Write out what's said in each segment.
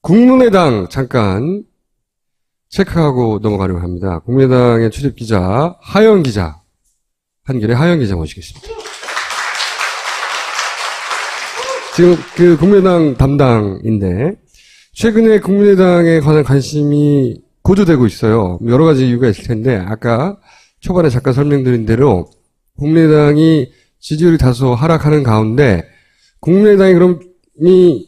국민의당 잠깐 체크하고 넘어가려고 합니다. 국민의당의 출입기자 하영 기자, 한겨레 하영 기자 모시겠습니다. 지금 그 국민의당 담당인데 최근에 국민의당에 관한 관심이 고조되고 있어요. 여러 가지 이유가 있을 텐데 아까 초반에 잠깐 설명드린 대로 국민의당이 지지율이 다소 하락하는 가운데 국민의당이 그럼 이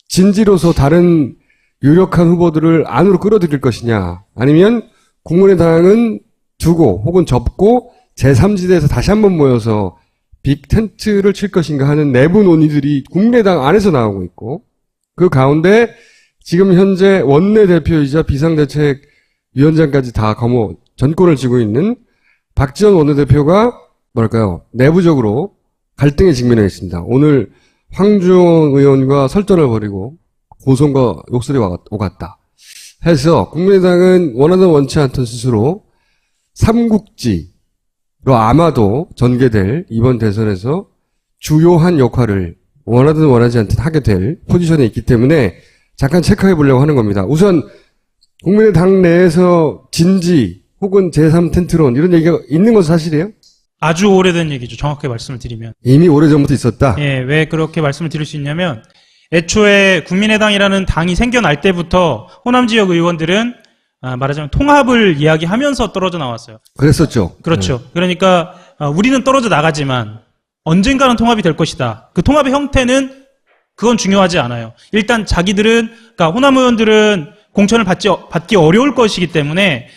진지로서 다른 유력한 후보들을 안으로 끌어들일 것이냐, 아니면 국민의당은 두고 혹은 접고 제3지대에서 다시 한번 모여서 빅 텐트를 칠 것인가 하는 내부 논의들이 국민의당 안에서 나오고 있고, 그 가운데 지금 현재 원내대표이자 비상대책위원장까지 다 전권을 쥐고 있는 박지원 원내대표가 뭐랄까요, 내부적으로 갈등에 직면해 있습니다. 오늘 황교안 의원과 설전을 벌이고 고성과 욕설이 오갔다 해서 국민의당은 원하든 원치 않던 스스로 삼국지로 아마도 전개될 이번 대선에서 주요한 역할을 원하든 원하지 않든 하게 될 포지션에 있기 때문에 잠깐 체크해 보려고 하는 겁니다. 우선 국민의당 내에서 진지 혹은 제3 텐트론 이런 얘기가 있는 것은 사실이에요? 아주 오래된 얘기죠. 정확하게 말씀을 드리면. 이미 오래전부터 있었다? 예, 왜 그렇게 말씀을 드릴 수 있냐면 애초에 국민의당이라는 당이 생겨날 때부터 호남 지역 의원들은 말하자면 통합을 이야기하면서 떨어져 나왔어요. 그랬었죠. 그렇죠. 네. 그러니까 우리는 떨어져 나가지만 언젠가는 통합이 될 것이다. 그 통합의 형태는 그건 중요하지 않아요. 일단 자기들은, 그러니까 호남 의원들은 공천을 받기 어려울 것이기 때문에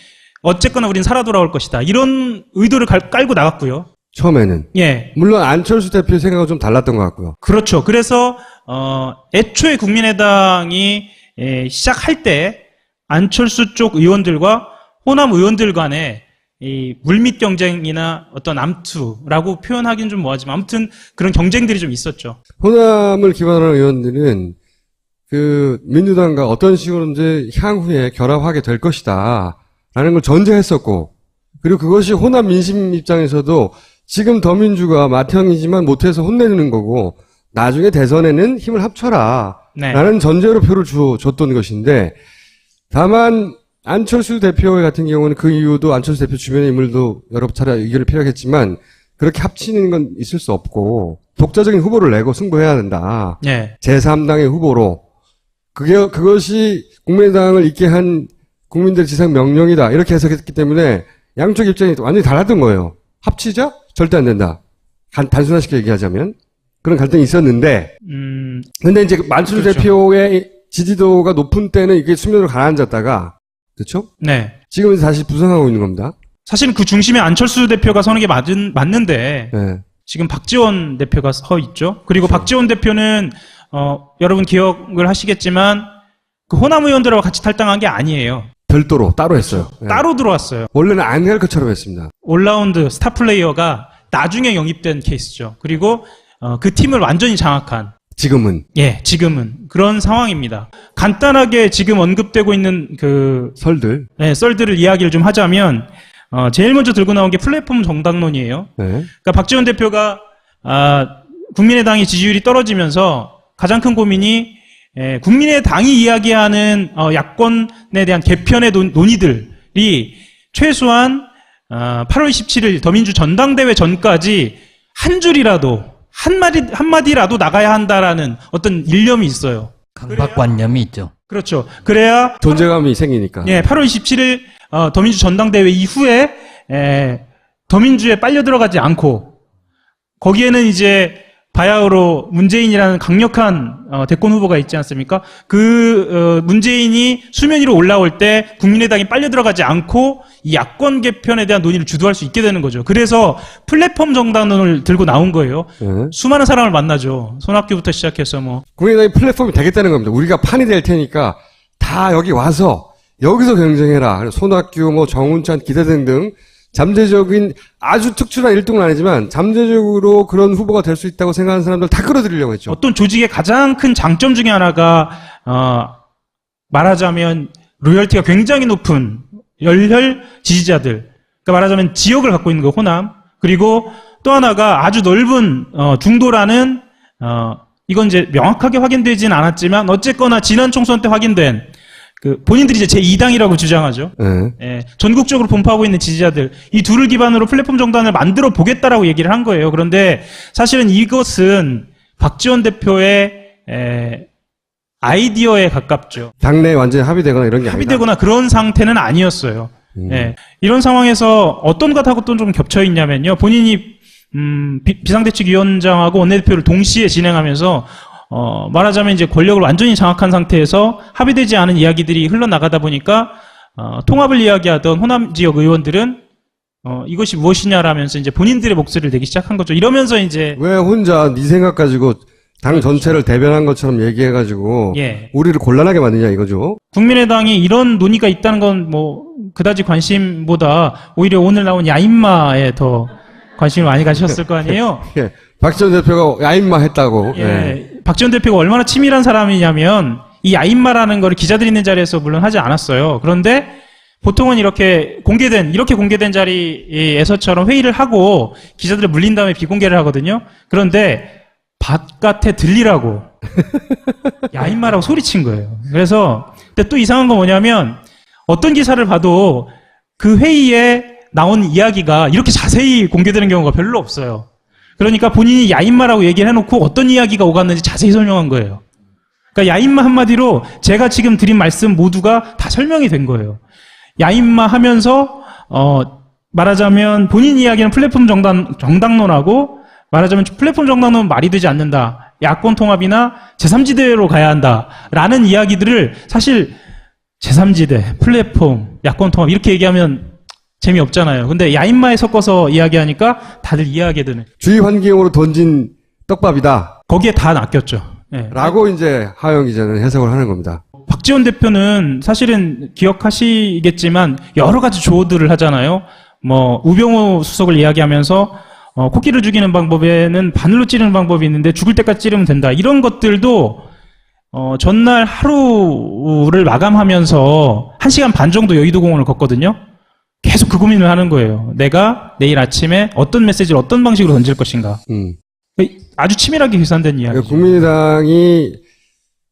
어쨌거나 우린 살아 돌아올 것이다. 이런 의도를 깔고 나갔고요. 처음에는. 예. 물론 안철수 대표 생각은 좀 달랐던 것 같고요. 그렇죠. 그래서 애초에 국민의당이 시작할 때 안철수 쪽 의원들과 호남 의원들 간의 이 물밑 경쟁이나 어떤 암투라고 표현하기는 좀 뭐하지만 아무튼 그런 경쟁들이 좀 있었죠. 호남을 기반으로 한 의원들은 그 민주당과 어떤 식으로든지 향후에 결합하게 될 것이다 라는 걸 전제했었고, 그리고 그것이 호남 민심 입장에서도 지금 더민주가 맏형이지만 못해서 혼내는 거고 나중에 대선에는 힘을 합쳐라 라는 전제로 표를 줬던 것인데, 다만 안철수 대표 같은 경우는 그 이유도 안철수 대표 주변의 인물도 여러 차례 의견을 필요하겠지만 그렇게 합치는 건 있을 수 없고 독자적인 후보를 내고 승부해야 된다. 네. 제3당의 후보로. 그것이 국민의당을 있게 한 국민들 지상 명령이다. 이렇게 해석했기 때문에 양쪽 입장이 완전히 달랐던 거예요. 합치자? 절대 안 된다. 단순화시켜 얘기하자면. 그런 갈등이 있었는데. 근데 이제 안철수 그렇죠. 대표의 지지도가 높은 때는 이게 수면으로 가라앉았다가, 그렇죠? 네. 지금은 다시 부상하고 있는 겁니다. 사실은 그 중심에 안철수 대표가 서는 게 맞는데 네. 지금 박지원 대표가 서 있죠. 그리고 그렇죠. 박지원 대표는 여러분 기억을 하시겠지만 그 호남 의원들하고 같이 탈당한 게 아니에요. 별도로 따로 했어요. 네. 따로 들어왔어요. 원래는 안 할 것처럼 했습니다. 올라운드 스타 플레이어가 나중에 영입된 케이스죠. 그리고 그 팀을 완전히 장악한. 지금은. 예, 지금은 그런 상황입니다. 간단하게 지금 언급되고 있는 그 설들. 네, 썰들을 이야기를 좀 하자면 제일 먼저 들고 나온 게 플랫폼 정당론이에요. 네. 그러니까 박지원 대표가 국민의당의 지지율이 떨어지면서 가장 큰 고민이 국민의당이 이야기하는 야권에 대한 개편의 논의들이 최소한 8월 27일 더민주 전당대회 전까지 한 줄이라도 한마디라도 나가야 한다라는 어떤 일념이 있어요. 강박관념이 있죠. 그렇죠. 그래야 존재감이 생기니까. 예, 8월 27일 더민주 전당대회 이후에 더민주에 빨려 들어가지 않고 거기에는 이제 바야흐로 문재인이라는 강력한 대권 후보가 있지 않습니까? 그 문재인이 수면 위로 올라올 때 국민의당이 빨려 들어가지 않고 이 야권 개편에 대한 논의를 주도할 수 있게 되는 거죠. 그래서 플랫폼 정당론을 들고 나온 거예요. 네. 수많은 사람을 만나죠. 손학규부터 시작해서 뭐. 국민의당이 플랫폼이 되겠다는 겁니다. 우리가 판이 될 테니까 다 여기 와서 여기서 경쟁해라. 손학규, 뭐 정운찬, 기대 등등 잠재적인 아주 특출난 1등은 아니지만 잠재적으로 그런 후보가 될 수 있다고 생각하는 사람들 다 끌어들이려고 했죠. 어떤 조직의 가장 큰 장점 중에 하나가 말하자면 로열티가 굉장히 높은 열혈 지지자들. 그러니까 말하자면 지역을 갖고 있는 거 호남. 그리고 또 하나가 아주 넓은 중도라는 이건 이제 명확하게 확인되지는 않았지만 어쨌거나 지난 총선 때 확인된 본인들이 이제 제2당이라고 주장하죠. 네. 예, 전국적으로 분포하고 있는 지지자들 이 둘을 기반으로 플랫폼 정당을 만들어 보겠다라고 얘기를 한 거예요. 그런데 사실은 이것은 박지원 대표의 아이디어에 가깝죠. 당내에 완전히 합의되거나 이런 게 아니다. 합의되거나 그런 상태는 아니었어요. 예, 이런 상황에서 어떤 것하고 또 좀 겹쳐 있냐면요. 본인이 비상대책위원장하고 원내대표를 동시에 진행하면서 말하자면 이제 권력을 완전히 장악한 상태에서 합의되지 않은 이야기들이 흘러나가다 보니까 통합을 이야기하던 호남 지역 의원들은 이것이 무엇이냐라면서 이제 본인들의 목소리를 내기 시작한 거죠. 이러면서 이제 왜 혼자 네 생각 가지고 당 전체를 대변한 것처럼 얘기해가지고 예. 우리를 곤란하게 만드냐 이거죠. 국민의당이 이런 논의가 있다는 건 뭐 그다지 관심보다 오히려 오늘 나온 야인마에 더 관심을 많이 가지셨을 거 아니에요? 예. 박지원 대표가 야인마 했다고. 예. 예. 박지원 대표가 얼마나 치밀한 사람이냐면 이 야인마라는 거를 기자들이 있는 자리에서 물론 하지 않았어요. 그런데 보통은 이렇게 공개된 자리에서처럼 회의를 하고 기자들을 물린 다음에 비공개를 하거든요. 그런데 바깥에 들리라고 야인마라고 소리친 거예요. 그래서 근데 또 이상한 건 뭐냐면 어떤 기사를 봐도 그 회의에 나온 이야기가 이렇게 자세히 공개되는 경우가 별로 없어요. 그러니까 본인이 야인마라고 얘기를 해놓고 어떤 이야기가 오갔는지 자세히 설명한 거예요. 그러니까 야인마 한마디로 제가 지금 드린 말씀 모두가 다 설명이 된 거예요. 야인마 하면서 말하자면 본인 이야기는 플랫폼 정당론하고 말하자면 플랫폼 정당론은 말이 되지 않는다. 야권 통합이나 제3지대로 가야 한다라는 이야기들을 사실 제3지대, 플랫폼, 야권 통합 이렇게 얘기하면 재미없잖아요. 근데 야인마에 섞어서 이야기하니까 다들 이해하게 되는. 주의 환경으로 던진 떡밥이다. 거기에 다 낚였죠. 예. 라고 이제 하영 기자는 해석을 하는 겁니다. 박지원 대표는 사실은 기억하시겠지만 여러 가지 조어들을 하잖아요. 뭐 우병우 수석을 이야기하면서 코끼리를 죽이는 방법에는 바늘로 찌르는 방법이 있는데 죽을 때까지 찌르면 된다. 이런 것들도 전날 하루를 마감하면서 1시간 반 정도 여의도공원을 걷거든요. 계속 그 고민을 하는 거예요. 내가 내일 아침에 어떤 메시지를 어떤 방식으로 던질 것인가. 아주 치밀하게 계산된 이야기죠. 그러니까 국민의당이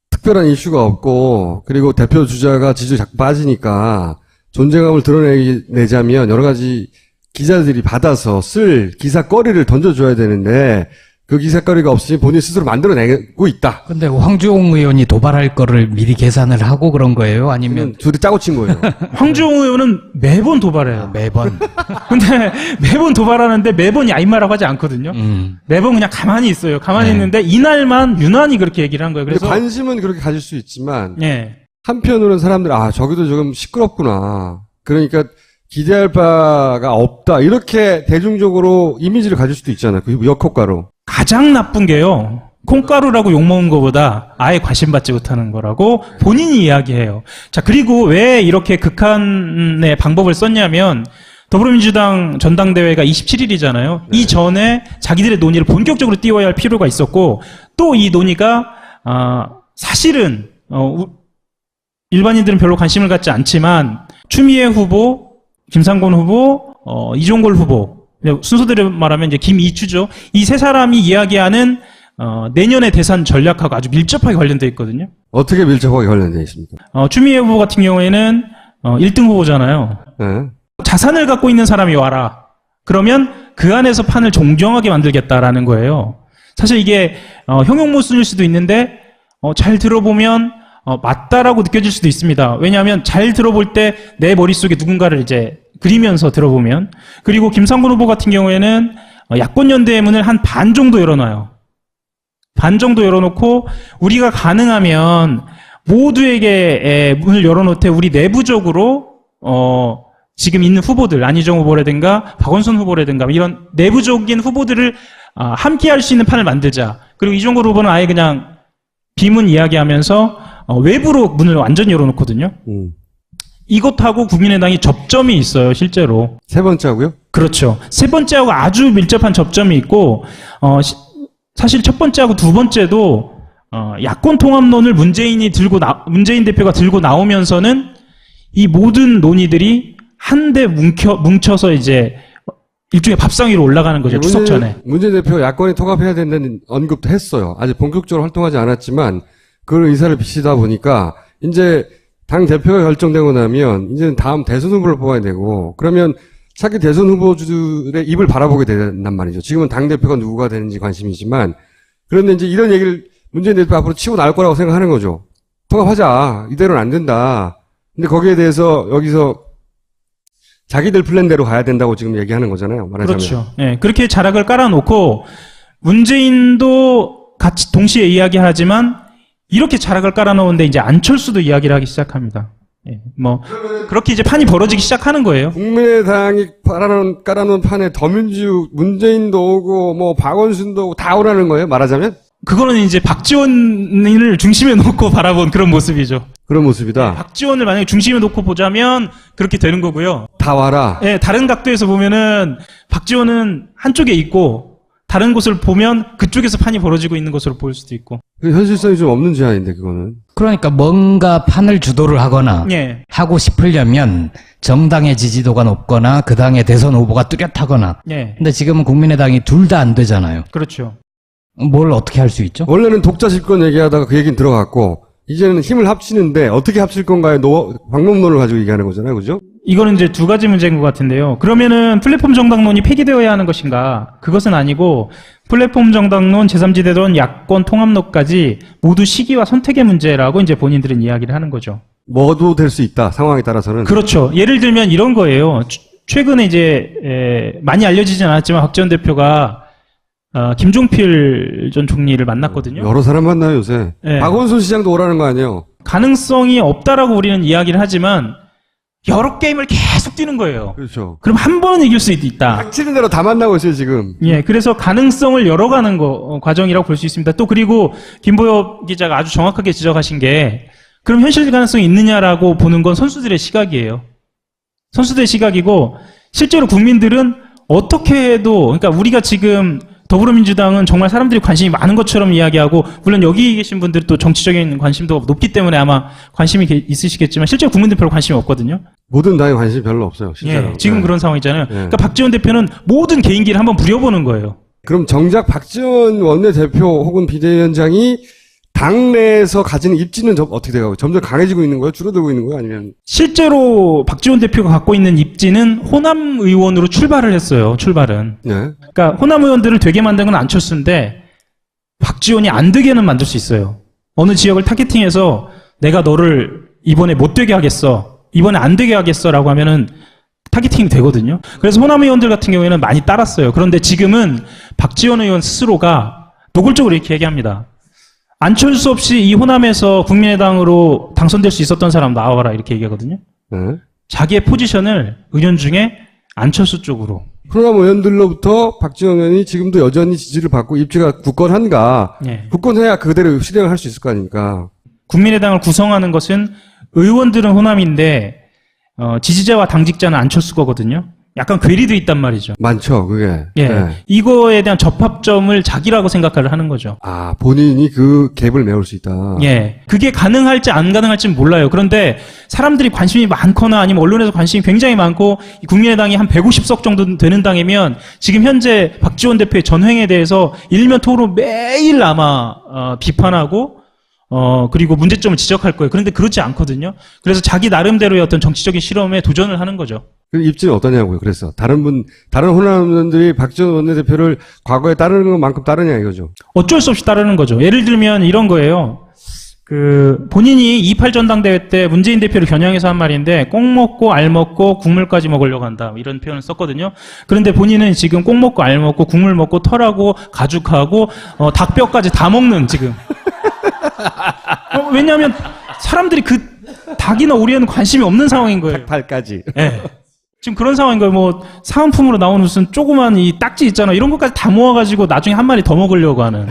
특별한 이슈가 없고 그리고 대표 주자가 지지율이 자꾸 빠지니까 존재감을 드러내자면 여러 가지 기자들이 받아서 쓸 기사거리를 던져줘야 되는데 그 기사거리가 없으니 본인 스스로 만들어내고 있다. 근데 황주홍 의원이 도발할 거를 미리 계산을 하고 그런 거예요? 아니면 둘이 짜고 친 거예요. 황주홍 의원은 매번 도발해요. 매번? 근데 매번 도발하는데 매번 야인마라고 하지 않거든요. 매번 그냥 가만히 있어요. 가만히 있는데 이날만 유난히 그렇게 얘기를 한 거예요. 그래서 관심은 그렇게 가질 수 있지만 예. 한편으로는 사람들 저기도 조금 시끄럽구나. 그러니까 기대할 바가 없다. 이렇게 대중적으로 이미지를 가질 수도 있잖아요. 그 역효과로. 가장 나쁜 게요. 콩가루라고 욕먹은 것보다 아예 관심받지 못하는 거라고 본인이 이야기해요. 자, 그리고 왜 이렇게 극한의 방법을 썼냐면 더불어민주당 전당대회가 27일이잖아요. 네. 이 전에 자기들의 논의를 본격적으로 띄워야 할 필요가 있었고 또 이 논의가 사실은 일반인들은 별로 관심을 갖지 않지만 추미애 후보, 김상곤 후보, 이종걸 후보 순서대로 말하면 이제 김이추죠. 이 세 사람이 이야기하는 내년의 대선 전략하고 아주 밀접하게 관련되어 있거든요. 어떻게 밀접하게 관련되어 있습니까? 추미애 후보 같은 경우에는 1등 후보잖아요. 네. 자산을 갖고 있는 사람이 와라. 그러면 그 안에서 판을 공정하게 만들겠다라는 거예요. 사실 이게 형용모순일 수도 있는데 잘 들어보면 맞다라고 느껴질 수도 있습니다. 왜냐하면 잘 들어볼 때 내 머릿속에 누군가를 이제 그리면서 들어보면. 그리고 김상곤 후보 같은 경우에는 야권연대의 문을 한 반 정도 열어놔요. 반 정도 열어놓고 우리가 가능하면 모두에게 문을 열어놓되 우리 내부적으로 지금 있는 후보들 안희정 후보라든가 박원순 후보라든가 이런 내부적인 후보들을 함께 할 수 있는 판을 만들자. 그리고 이종걸 후보는 아예 그냥 비문 이야기하면서 외부로 문을 완전히 열어놓거든요. 이것하고 국민의당이 접점이 있어요, 실제로. 세 번째하고요? 그렇죠. 세 번째하고 아주 밀접한 접점이 있고, 사실 첫 번째하고 두 번째도, 야권 통합론을 문재인 대표가 들고 나오면서는 이 모든 논의들이 한데 뭉쳐서 이제 일종의 밥상 위로 올라가는 거죠. 추석 전에. 문재인 대표 야권이 통합해야 된다는 언급도 했어요. 아직 본격적으로 활동하지 않았지만 그 의사를 비치다 보니까 이제 당 대표가 결정되고 나면 이제는 다음 대선 후보를 뽑아야 되고 그러면 차기 대선 후보들의 입을 바라보게 된단 말이죠. 지금은 당 대표가 누구가 되는지 관심이지만 그런데 이제 이런 얘기를 문재인 대표 앞으로 치고 나올 거라고 생각하는 거죠. 통합하자. 이대로는 안 된다. 근데 거기에 대해서 여기서 자기들 플랜대로 가야 된다고 지금 얘기하는 거잖아요. 말하자면. 그렇죠. 예, 그렇게 자락을 깔아놓고 문재인도 같이 동시에 이야기하지만 이렇게 자락을 깔아놓은데 이제 안철수도 이야기를 하기 시작합니다. 예, 뭐 그렇게 이제 판이 벌어지기 시작하는 거예요. 국민의당이 깔아놓은 판에 더민주, 문재인도 오고 뭐 박원순도 오고 다 오라는 거예요. 말하자면 그거는 이제 박지원을 중심에 놓고 바라본 그런 모습이죠. 그런 모습이다. 박지원을 만약에 중심에 놓고 보자면 그렇게 되는 거고요. 다 와라. 예, 다른 각도에서 보면은 박지원은 한쪽에 있고 다른 곳을 보면 그쪽에서 판이 벌어지고 있는 것으로 보일 수도 있고. 그 현실성이 좀 없는 제안인데 그거는. 그러니까 뭔가 판을 주도를 하거나 예. 하고 싶으려면 정당의 지지도가 높거나 그 당의 대선 후보가 뚜렷하거나. 예. 근데 지금은 국민의당이 둘 다 안 되잖아요. 그렇죠. 뭘 어떻게 할 수 있죠? 원래는 독자 집권 얘기하다가 그 얘기는 들어갔고 이제는 힘을 합치는데 어떻게 합칠 건가의 방법론을 가지고 얘기하는 거잖아요. 그죠? 이거는 이제 두 가지 문제인 것 같은데요. 그러면은 플랫폼 정당론이 폐기되어야 하는 것인가? 그것은 아니고 플랫폼 정당론, 제3지대론, 야권 통합론까지 모두 시기와 선택의 문제라고 이제 본인들은 이야기를 하는 거죠. 뭐도 될 수 있다. 상황에 따라서는. 그렇죠. 예를 들면 이런 거예요. 최근에 이제 많이 알려지진 않았지만 박지원 대표가 김종필 전 총리를 만났거든요. 여러 사람 만나요 요새. 네. 박원순 시장도 오라는 거 아니에요. 가능성이 없다라고 우리는 이야기를 하지만 여러 게임을 계속 뛰는 거예요. 그렇죠. 그럼 한 번은 이길 수도 있다. 닥치는 대로 다 만나고 있어요 지금. 예, 그래서 가능성을 열어가는 과정이라고 볼 수 있습니다. 또 그리고 김보엽 기자가 아주 정확하게 지적하신 게 그럼 현실 가능성이 있느냐라고 보는 건 선수들의 시각이에요. 선수들의 시각이고 실제로 국민들은 어떻게 해도 그러니까 우리가 지금 더불어민주당은 정말 사람들이 관심이 많은 것처럼 이야기하고 물론 여기 계신 분들도 정치적인 관심도 높기 때문에 아마 관심이 있으시겠지만 실제로 국민들 별로 관심이 없거든요. 모든 당에 관심이 별로 없어요. 실제로. 예, 지금 네. 그런 상황이잖아요. 그러니까 박지원 대표는 모든 개인기를 한번 부려보는 거예요. 그럼 정작 박지원 원내대표 혹은 비대위원장이 당내에서 가지는 입지는 어떻게 돼가고 점점 강해지고 있는 거예요? 줄어들고 있는 거예요? 아니면 실제로 박지원 대표가 갖고 있는 입지는 호남 의원으로 출발을 했어요. 출발은. 네. 그러니까 호남 의원들을 되게 만든 건 안철수인데 박지원이 안 되게는 만들 수 있어요. 어느 지역을 타겟팅해서 내가 너를 이번에 못 되게 하겠어. 이번에 안 되게 하겠어라고 하면은 타겟팅이 되거든요. 그래서 호남 의원들 같은 경우에는 많이 따랐어요. 그런데 지금은 박지원 의원 스스로가 노골적으로 이렇게 얘기합니다. 안철수 없이 이 호남에서 국민의당으로 당선될 수 있었던 사람 나와라 이렇게 얘기하거든요. 네. 자기의 포지션을 의원 중에 안철수 쪽으로. 호남 의원들로부터 박지원 의원이 지금도 여전히 지지를 받고 입지가 굳건한가? 예. 굳건해야 그대로 실행을 할 수 있을 거 아닙니까? 국민의당을 구성하는 것은 의원들은 호남인데 지지자와 당직자는 안철수 거거든요. 약간 괴리도 있단 말이죠. 많죠, 그게. 예, 네. 이거에 대한 접합점을 자기라고 생각을 하는 거죠. 아, 본인이 그 갭을 메울 수 있다. 예, 그게 가능할지 안 가능할지는 몰라요. 그런데 사람들이 관심이 많거나 아니면 언론에서 관심이 굉장히 많고 국민의당이 한 150석 정도 되는 당이면 지금 현재 박지원 대표의 전횡에 대해서 일면 토론 매일 아마 비판하고 그리고 문제점을 지적할 거예요. 그런데 그렇지 않거든요. 그래서 자기 나름대로의 어떤 정치적인 실험에 도전을 하는 거죠. 그 입지는 어떠냐고요, 그래서. 다른 호남 의원들이 박지원 원내대표를 과거에 따르는 것만큼 따르냐 이거죠. 어쩔 수 없이 따르는 거죠. 예를 들면 이런 거예요. 본인이 28 전당대회 때 문재인 대표를 겨냥해서 한 말인데, 꼭 먹고 알 먹고 국물까지 먹으려고 한다. 이런 표현을 썼거든요. 그런데 본인은 지금 꼭 먹고 알 먹고 국물 먹고 털하고 가죽하고, 닭뼈까지 다 먹는 지금. 왜냐하면 사람들이 그 닭이나 오리에는 관심이 없는 상황인 거예요. 팔까지. 예. 지금 그런 상황인 거예요. 뭐 사은품으로 나오는 무슨 조그만 이 딱지 있잖아. 이런 것까지 다 모아가지고 나중에 한 마리 더 먹으려고 하는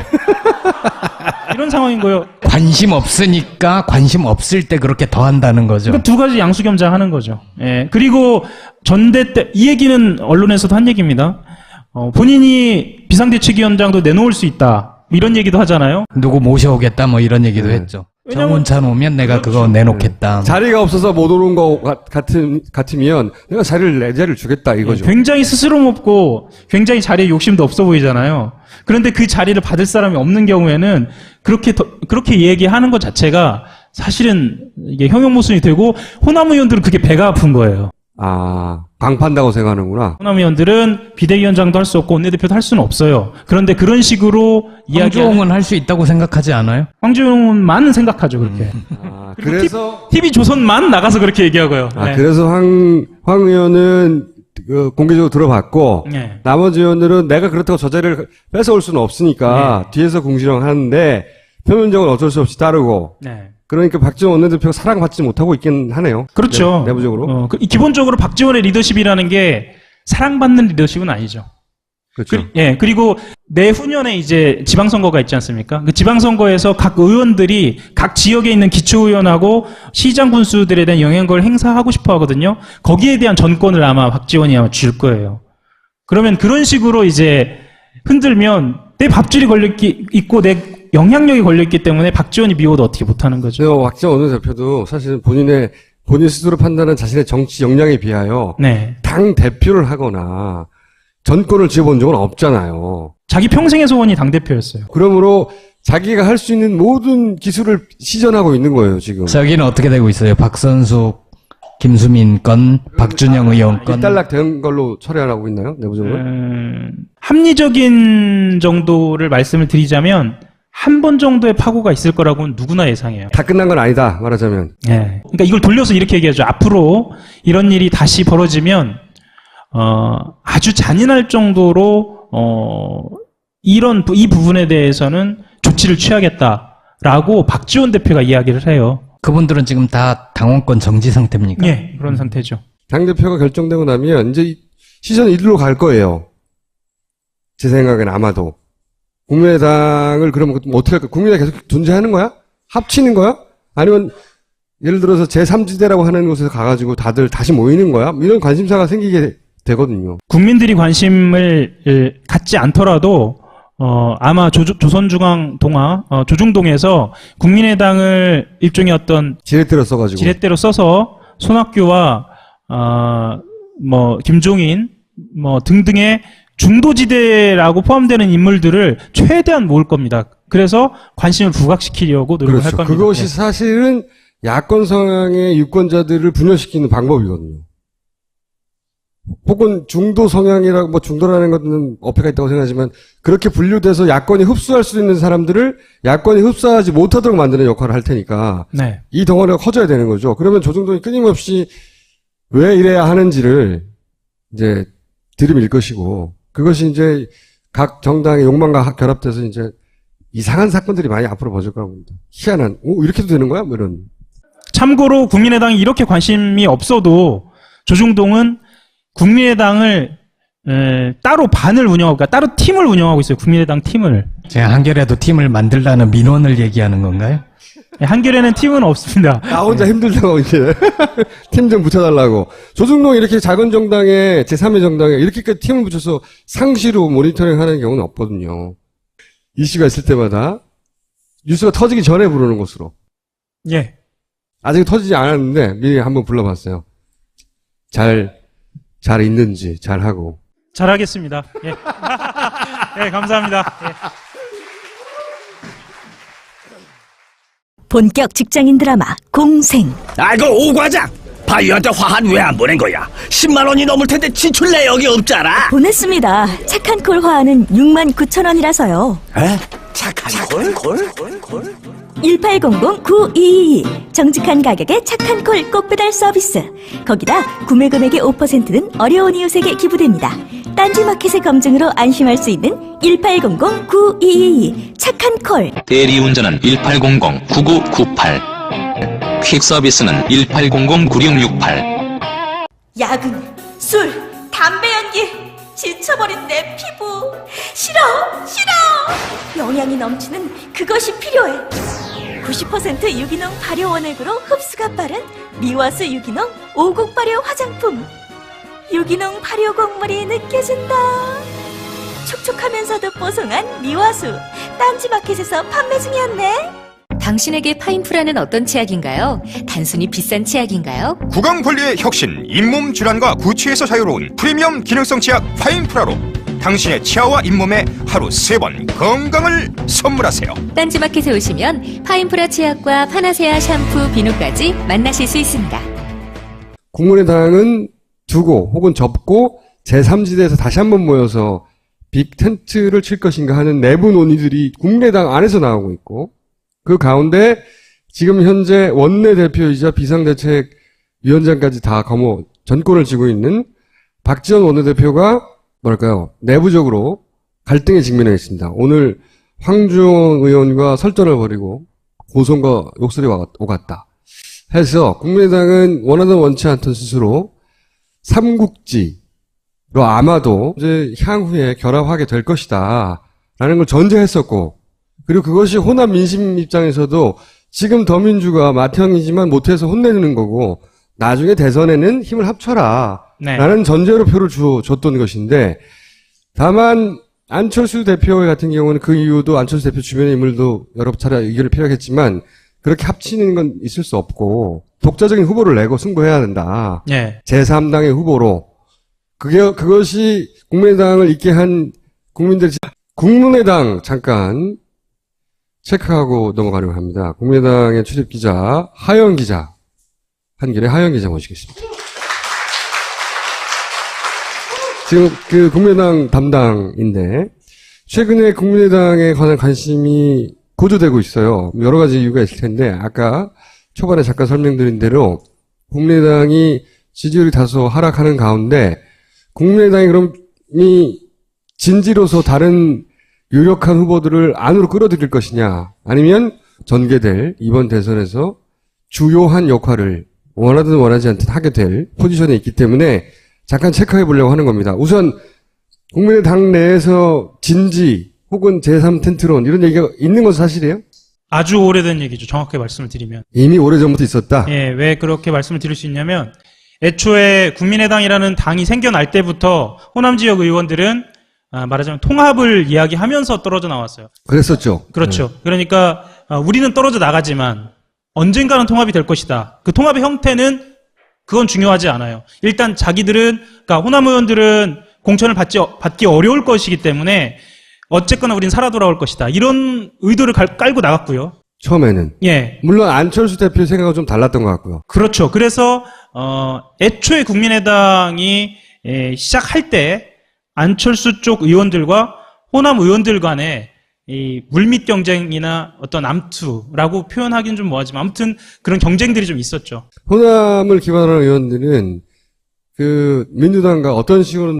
이런 상황인 거예요. 관심 없으니까 관심 없을 때 그렇게 더 한다는 거죠. 그러니까 두 가지 양수겸장하는 거죠. 예. 그리고 전대 때 이 얘기는 언론에서도 한 얘기입니다. 본인이 비상대책위원장도 내놓을 수 있다. 이런 얘기도 하잖아요. 누구 모셔오겠다 뭐 이런 얘기도 네. 했죠. 정운찬 오면 내가 그렇죠. 그거 내놓겠다. 자리가 없어서 못 오는 거 같으면 내가 내 자리를 주겠다 이거죠. 굉장히 스스럼없고 굉장히 자리에 욕심도 없어 보이잖아요. 그런데 그 자리를 받을 사람이 없는 경우에는 그렇게 얘기하는 것 자체가 사실은 이게 형용모순이 되고 호남 의원들은 그게 배가 아픈 거예요. 아, 광판다고 생각하는구나. 호남 의원들은 비대위원장도 할 수 없고 원내대표도 할 수는 없어요. 그런데 그런 식으로 이야기하는 황교홍은 할 수 있다고 생각하지 않아요? 황교안만 생각하죠 그렇게. 아, 그리고 그래서 TV 조선만 나가서 그렇게 얘기하고요. 네. 그래서 황 의원은 공개적으로 들어봤고 네. 나머지 의원들은 내가 그렇다고 저 자리를 뺏어올 수는 없으니까 뒤에서 궁시렁 하는데 표면적으로 어쩔 수 없이 따르고 네. 그러니까 박지원 원내대표가 사랑받지 못하고 있긴 하네요. 그렇죠. 내부적으로. 기본적으로 박지원의 리더십이라는 게 사랑받는 리더십은 아니죠. 그렇죠. 그리고 내후년에 이제 지방선거가 있지 않습니까? 그 지방선거에서 각 의원들이 각 지역에 있는 기초의원하고 시장 군수들에 대한 영향력을 행사하고 싶어 하거든요. 거기에 대한 전권을 아마 박지원이 아마 줄 거예요. 그러면 그런 식으로 이제 흔들면 내 밥줄이 있고 내 영향력이 걸려있기 때문에 박지원이 미워도 어떻게 못하는 거죠. 저 박지원 원내대표도 사실은 본인 스스로 판단한 자신의 정치 역량에 비하여 네. 당 대표를 하거나 전권을 쥐어본 적은 없잖아요. 자기 평생의 소원이 당대표였어요. 그러므로 자기가 할 수 있는 모든 기술을 시전하고 있는 거예요, 지금. 저기는 어떻게 되고 있어요? 박선숙, 김수민 건, 박준영 의원 건. 일단락된 걸로 처리하고 있나요, 내부적으로? 합리적인 정도를 말씀을 드리자면 한 번 정도의 파고가 있을 거라고는 누구나 예상해요. 다 끝난 건 아니다, 말하자면. 예. 그러니까 이걸 돌려서 이렇게 얘기하죠. 앞으로 이런 일이 다시 벌어지면 아주 잔인할 정도로 이 부분에 대해서는 조치를 취하겠다라고 박지원 대표가 이야기를 해요. 그분들은 지금 다 당원권 정지 상태입니까? 예, 그런 상태죠. 당대표가 결정되고 나면 이제 시선이 이리로 갈 거예요. 제 생각엔 아마도. 국민의당을 그러면 어떻게 할까? 국민의당 계속 존재하는 거야? 합치는 거야? 아니면 예를 들어서 제3지대라고 하는 곳에서 가가지고 다들 다시 모이는 거야? 이런 관심사가 생기게 되거든요. 국민들이 관심을 갖지 않더라도 아마 조선중앙 조중동에서 국민의당을 일종의 어떤 지렛대로 써가지고. 지렛대로 써서 손학규와 김종인 등등의 중도지대라고 포함되는 인물들을 최대한 모을 겁니다. 그래서 관심을 부각시키려고 노력을 그렇죠. 할 겁니다. 그것이 네. 사실은 야권 성향의 유권자들을 분열시키는 방법이거든요. 혹은 중도 성향이라고 중도라는 것은 어폐가 있다고 생각하지만 그렇게 분류돼서 야권이 흡수할 수 있는 사람들을 야권이 흡수하지 못하도록 만드는 역할을 할 테니까 네. 이 덩어리가 커져야 되는 거죠. 그러면 조중동이 끊임없이 왜 이래야 하는지를 이제 들이밀 것이고 그것이 이제 각 정당의 욕망과 결합돼서 이제 이상한 사건들이 많이 앞으로 벌어질 거라고 봅니다. 희한한, 이렇게도 되는 거야? 뭐 이런. 참고로 국민의당이 이렇게 관심이 없어도 조중동은 국민의당을 따로 반을 운영하고 그러니까 따로 팀을 운영하고 있어요. 국민의당 팀을. 제가 한겨레도 팀을 만들라는 민원을 얘기하는 건가요? 한겨레는 팀은 없습니다. 나 혼자 힘들다고 이제 팀 좀 붙여달라고. 조중동 이렇게 작은 정당에 제3의 정당에 이렇게까지 팀을 붙여서 상시로 모니터링하는 경우는 없거든요. 이슈가 있을 때마다 뉴스가 터지기 전에 부르는 곳으로. 예. 아직 터지지 않았는데 미리 한번 불러봤어요. 잘 있는지 잘 하고. 잘하겠습니다. 예. 예, 감사합니다. 예. 본격 직장인 드라마 공생. 아이고 오과장 바이오한테 화한 왜 안 보낸 거야? 10만 원이 넘을 텐데 지출 내역이 없잖아. 보냈습니다. 착한 콜 화하는 69,000원이라서요. 에? 착한 콜? 1800-9222 정직한 가격에 착한 콜 꼭 배달 서비스. 거기다 구매 금액의 5%는 어려운 이웃에게 기부됩니다. 딴지마켓의 검증으로 안심할 수 있는 1800-9222 착한 콜. 대리운전은 1800-9998 퀵서비스는 1800-9668 야근, 술, 담배 연기 지쳐버린 내 피부 싫어 영양이 넘치는 그것이 필요해 90% 유기농 발효 원액으로 흡수가 빠른 미와수 유기농 5국 발효 화장품 유기농 발효 곡물이 느껴진다 촉촉하면서도 뽀송한 미와수 딴지마켓에서 판매 중이었네 당신에게 파인프라는 어떤 치약인가요? 단순히 비싼 치약인가요? 구강 관리의 혁신, 잇몸 질환과 구취에서 자유로운 프리미엄 기능성 치약 파인프라로 당신의 치아와 잇몸에 하루 3번 건강을 선물하세요. 딴지마켓에 오시면 파인프라 치약과 파나세아 샴푸, 비누까지 만나실 수 있습니다. 국민의당은 두고 혹은 접고 제3지대에서 다시 한번 모여서 빅 텐트를 칠 것인가 하는 내부 논의들이 국민의당 안에서 나오고 있고, 그 가운데 지금 현재 원내대표이자 비상대책위원장까지 다 전권을 쥐고 있는 박지원 원내대표가 내부적으로 갈등에 직면해 있습니다. 오늘 황주영 의원과 설전을 벌이고 고성과 욕설이 오갔다 해서 국민의당은 원하던 원치 않던 스스로 삼국지로 아마도 이제 향후에 결합하게 될 것이다 라는 걸 전제했었고, 그리고 그것이 호남 민심 입장에서도 지금 더민주가 맏형이지만 못해서 혼내는 거고 나중에 대선에는 힘을 합쳐라 네. 라는 전제로 표를 줬던 것인데, 다만 안철수 대표 같은 경우는 그 이유도 안철수 대표 주변의 인물도 여러 차례 의견을 필요하겠지만 그렇게 합치는 건 있을 수 없고 독자적인 후보를 내고 승부해야 된다. 네. 제3당의 후보로. 그것이 국민의당을 있게 한 국민의당 잠깐 체크하고 넘어가려고 합니다. 국민의당의 출입기자 하영 기자, 한길의 하영 기자 모시겠습니다. 지금 그 국민의당 담당인데 최근에 국민의당에 관한 관심이 고조되고 있어요. 여러 가지 이유가 있을 텐데 아까 초반에 잠깐 설명드린 대로 국민의당이 지지율이 다소 하락하는 가운데 국민의당이 그럼 진지로서 다른 유력한 후보들을 안으로 끌어들일 것이냐, 아니면 전개될 이번 대선에서 주요한 역할을 원하든 원하지 않든 하게 될 포지션에 있기 때문에 잠깐 체크해 보려고 하는 겁니다. 우선 국민의당 내에서 진지 혹은 제3 텐트론 이런 얘기가 있는 건 사실이에요? 아주 오래된 얘기죠. 정확하게 말씀을 드리면. 이미 오래전부터 있었다? 예, 왜 그렇게 말씀을 드릴 수 있냐면 애초에 국민의당이라는 당이 생겨날 때부터 호남 지역 의원들은 말하자면 통합을 이야기하면서 떨어져 나왔어요. 그랬었죠. 그렇죠. 그러니까 우리는 떨어져 나가지만 언젠가는 통합이 될 것이다. 그 통합의 형태는 그건 중요하지 않아요. 일단 자기들은, 그러니까 호남 의원들은 공천을 받기 어려울 것이기 때문에 어쨌거나 우린 살아 돌아올 것이다. 이런 의도를 깔고 나갔고요. 처음에는. 예. 물론 안철수 대표 생각은 좀 달랐던 것 같고요. 그렇죠. 그래서 애초에 국민의당이 시작할 때 안철수 쪽 의원들과 호남 의원들 간의 이 물밑 경쟁이나 어떤 암투라고 표현하기는 좀 뭐하지만 아무튼 그런 경쟁들이 좀 있었죠. 호남을 기반으로 한 의원들은 그 민주당과 어떤 식으로